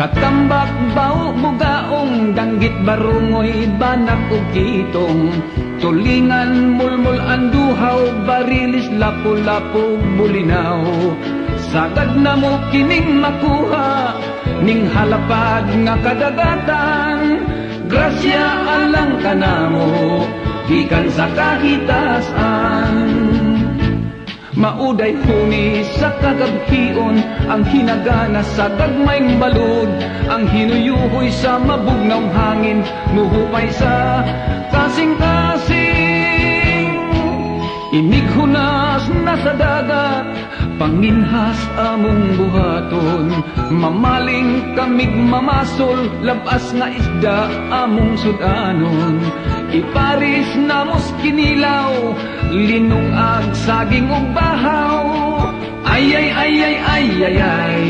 Katambak bao bugaong danggit barungoy banak ug kitong tulingan mulmul anduhaw barilis lapu-lapu bulinaw sagad na mo kining makuha ning halapad nga kadagatan grasya alang kanamo gikan sa kahitasan. Mauday huni sa kagabhion ang hinagana sa gagmayng balod ang hinuyuhoy sa mabugnaw hangin muhupay sa kasing-kasing inighunas na sa dagat panginhas among buhaton mamaling kamig mamasol labas nga isda among sudanon iparis na mos kinilaw linong ag saging ug bahaw ay ay ay ay ay ay ay